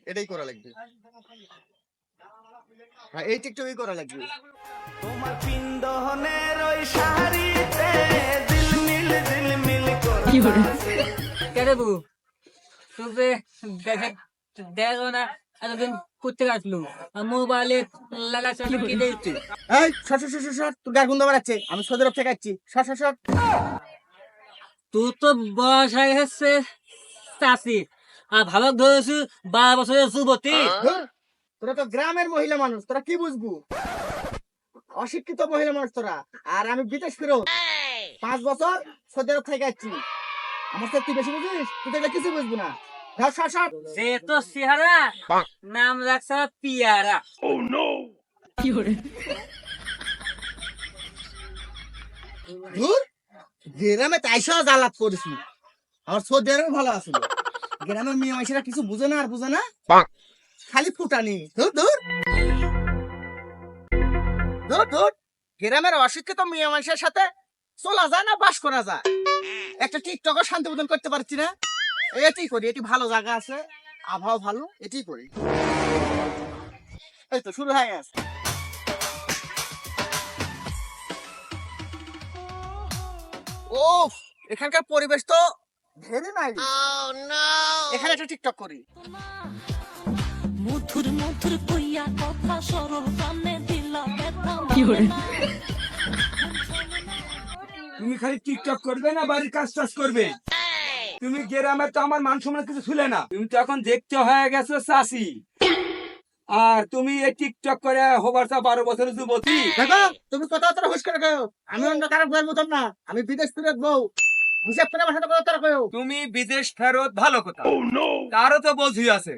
এটাই করা লাগবে। হ্যাঁ, এই টিকটকই করা লাগবে। তোমার পিন্দনের ওই শাড়িতে ঝিলমিল ঝিলমিল করতাছে। কেরে বউ তোকে দেখো না এতদিন করতে আসলো মোবাইলে লাগাচ্ছিল কি দেখছি। এই সর সর সর সর, তোর গায়ে গন্ধ বেরাচ্ছে। আমি সৌদি আরব থেকে আসছি। সর সর সর। তোর তো বয়স হয়ে গেছে চাষি আর ভালো ধরেছি 12 বছরের যুবতী। ধুর, তোরা তো গ্রামের মহিলা মানুষ, তোরা কি বুঝবো? অশিক্ষিত মহিলা মানুষ তোরা। আর আমি বিদেশ ফেরত 5 বছর সৌদি আরব থেকে আসছি। আমার সাথে তুই বেশি বুঝিস? তুই দেখলে কিছু বুঝবো না। ধর সর সর। যে তো চেহারা নাম রাখছে পিয়ারা। ধুর, গ্রামে তাইসা জ্বালাত করেছি। আমার সৌদি আরবে ভালো আছিল। গ্রামের মেয়ে মাইসেরা কিছু বুঝে না আর বুঝে না, খালি ফুটানি। ধুর ধুর ধুর ধুর, গ্রামের অশিক্ষিত মেয়ে মানুষের সাথে চলা যায় না বাস করা যায়? একটা টিকটকও শান্তি প্রদান করতে পারছি না। এটি করি, এটি ভালো জায়গা আছে, আবহাওয়া ভালো, এটি করি। এই তো শুরু হয়ে গেছে। ও, এখানকার পরিবেশ তো ভেরি নাই। এখানে একটা টিকটক করি। মধুর মধুর কইয়া কথা সরল কানে দিলা ব্যথা। তুমি খালি টিকটক করবে না বাড়ির কাজ টাজ করবে? তুমি গ্রামে তো আমার মান সম্মান কিছু ছিল না, তুমি তো এখন দেখতে হয়ে গেছো চাষি। আর তুমি এই টিকটক করে হবার 12 বছরের যুবতী। দেখো, তুমি কথাবার্তা হুশ করে কও। আমি অন্য কারো বউয়ের মতন না, আমি বিদেশ ফিরে বউ। হিসাব করে আমার সাথে কথাবার্তা কও। তুমি বিদেশ ফেরত ভালো কথা, তারও তো বোঝই আছে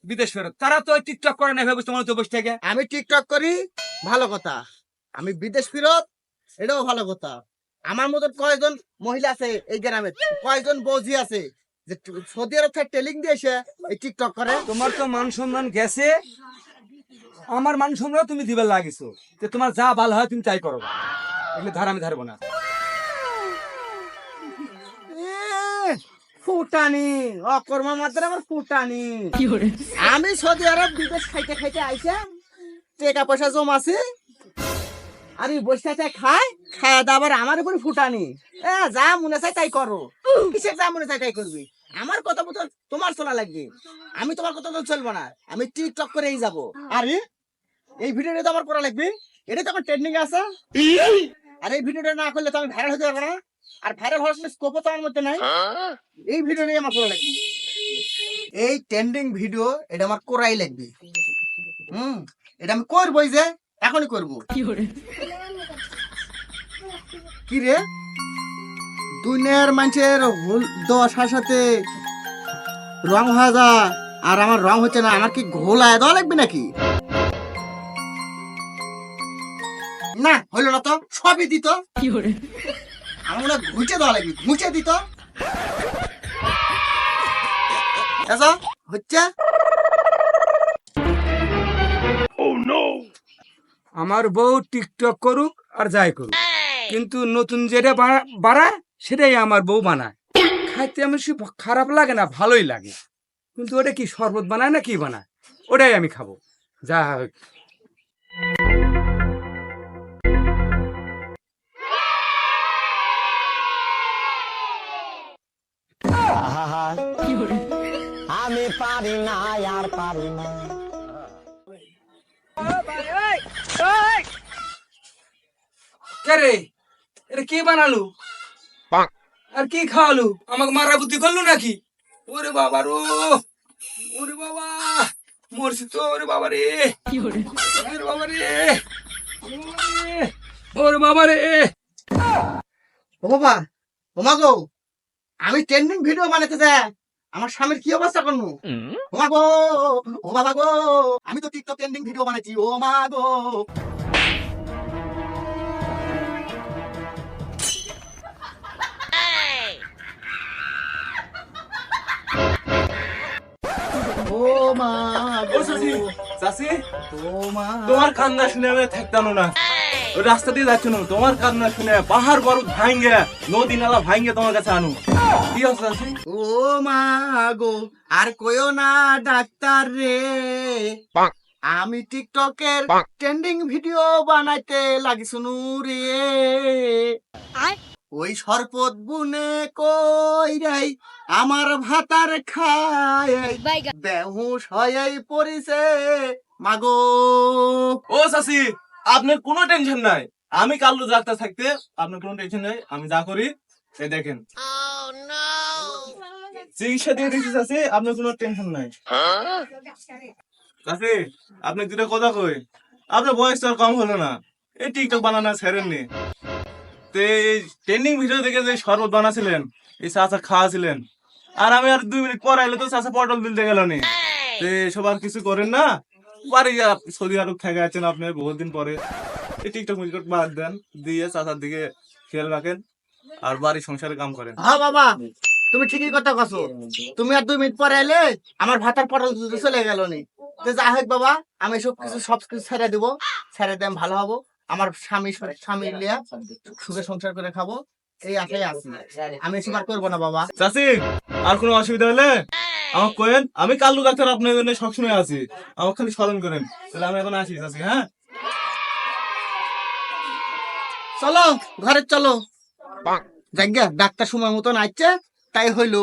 বিদেশ ফেরত। তারা তো টিকটক করে না ভেবে তোমার তো বসে থেকে। আমি টিকটক করি, ভালো কথা। আমি বিদেশ ফিরত, এটাও ভালো কথা। আমার মতন কয়জন মহিলা আছে এই গ্রামে, কয়জন বৌজি আছে যে সৌদি আরব থেকে টেলিং দিয়ে এসে এই টিকটক করে। তোমার তো মান সম্মান গেছে, আমার মান সম্মান তুমি দিবে লাগিছো। যে তোমার যা ভালো হয় তুমি তাই করো, এগুলো ধার আমি ধারবো না। ফুটানি অকর্মা মাত্র আমার ফুটানি। আমি সৌদি আরব বিদেশ খাইতে খাইতে আইসা টাকা পয়সা জমাছি, আর বসে খায় খায় দাবার আমার উপরে ফুটানি। যা মনে চাই তাই করো, কিসের যা মনে চাই তাই করবি। আমার কথা মতো তোমার চলা লাগবে, আমি তোমার কথা তো চলবো না। আমি টিকটক করেই যাবো। আরে এই ভিডিওটা তো আমার করা লাগবে, এটা তো আমার ট্রেন্ডিং আছে। আর এই ভিডিওটা না করলে তো আমি ভাইরাল হতে পারবো না, আর ভাইরাল হওয়ার স্কোপও তো আমার মধ্যে নাই। এই ভিডিও নিয়ে আমার করা লাগবে, এই ট্রেন্ডিং ভিডিও এটা আমার করাই লাগবে। এটা আমি করবোই, যে এখনই করবো। কি রে, দুনিয়ার মানুষের দশার সাথে রং হয়ে যায়, আর আমার রং হচ্ছে না। আমার কি ঘোলায় দেওয়া লাগবে নাকি? না হইলো না তো, সবই দিত। আমার মনে হয় ঘুচে দেওয়া লাগবে, ঘুচে দিত। হচ্ছে আমার বউ টিকটক করুক আর যাই করুক, কিন্তু নতুন যেটা বাড়ায় সেটাই আমার বউ বানায়। খাইতে আমার সে খারাপ লাগে না, ভালোই লাগে। কিন্তু ওটা কি শরবত বানায় না কি বানায়, ওটাই আমি খাবো যা হোক। আমি পারি না আর পারি না। কে রে, এটা কি বানালু আর কি খাওয়ালু? আমাকে মারা বুদ্ধি করলো নাকি? ওরে বাবা রো, ওরে বাবা মরছি তো। ওরে বাবা রে, ওরে বাবা রে, ওরে বাবা রে। ও বাবা, ও মা গো, আমি ট্রেন্ডিং ভিডিও বানাতে যাই, আমার স্বামীর কি অবস্থা করবো? ও মা গো, ও বাবা গো, আমি তো টিকটক ট্রেন্ডিং ভিডিও বানাচ্ছি। ও মা গো, ও মা ও গো, চাচি, চাচি ও মা। তোমার কান্না শুনে আমি থাকতাম না। ওই রাস্তা দিয়ে যাচ্ছ না, তোমার কান্না শুনে পাহাড় পর্বত ভাঙ্গে, নদী নালা ভাঙ্গে তোমার কাছে আনু। কি আছে চাচি? ও মা গো, আর কইও না ডাক্তার রে, আমি টিকটকের ট্রেন্ডিং ভিডিও বানাইতে লাগিছুনু রে। ওই সরপত বুনে কই রাই আমার ভাতার খায় বেহুশ হয়ে পড়িছে মাগো। ও চাচি, আপনার কোনো টেনশন নাই, আমি কাল্লু ডাক্তার থাকতে আপনার কোনো টেনশন নাই। আমি যা করি এই দেখেন, চিকিৎসা দিয়ে দিচ্ছি চাচি, আপনার কোনো টেনশন নাই। চাচি আপনি দুটা কথা কই, আপনার বয়স তো আর কম হলো না, এই টিকটক বানানো ছেড়েননি। তো এই ট্রেন্ডিং ভিডিও দেখে যে শরবত বানাছিলেন, এই চাচা খাওয়াছিলেন, আর আমি আর 2 মিনিট পর আইলে তো চাচা পটল দিতে গেল নি। তো এসব আর কিছু করেন না, বাড়ি সৌদি আরব থেকে আছেন আপনি বহুত দিন পরে, এই টিকটক মিকটক বাদ দেন, দিয়ে চাচার দিকে খেয়াল রাখেন আর বাড়ি সংসারে কাম করেন। হ্যাঁ বাবা, তুমি ঠিকই কথা কছো। তুমি আর 2 মিনিট পরে এলে আমার ভাতার পটল দুধে চলে গেল নি। তো যা হোক বাবা, আমি সব কিছু ছেড়ে দিব, ছেড়ে দিয়ে আমি ভালো হবো, আমার স্বামী লিয়া সুখে সংসার করে খাবো, এই আশাই আছি। আমি এসব আর করবো না বাবা। চাচি আর কোনো অসুবিধা হলে আমাকে কয়েন, আমি কাল্লু ডাক্তার আপনার জন্য সবসময় আছি, আমাকে খালি স্মরণ করেন। তাহলে আমি এখন আসি চাচি। হ্যাঁ চলো ঘরে চলো, জায়গা ডাক্তার সময় মতন আসছে, তাই হইলো।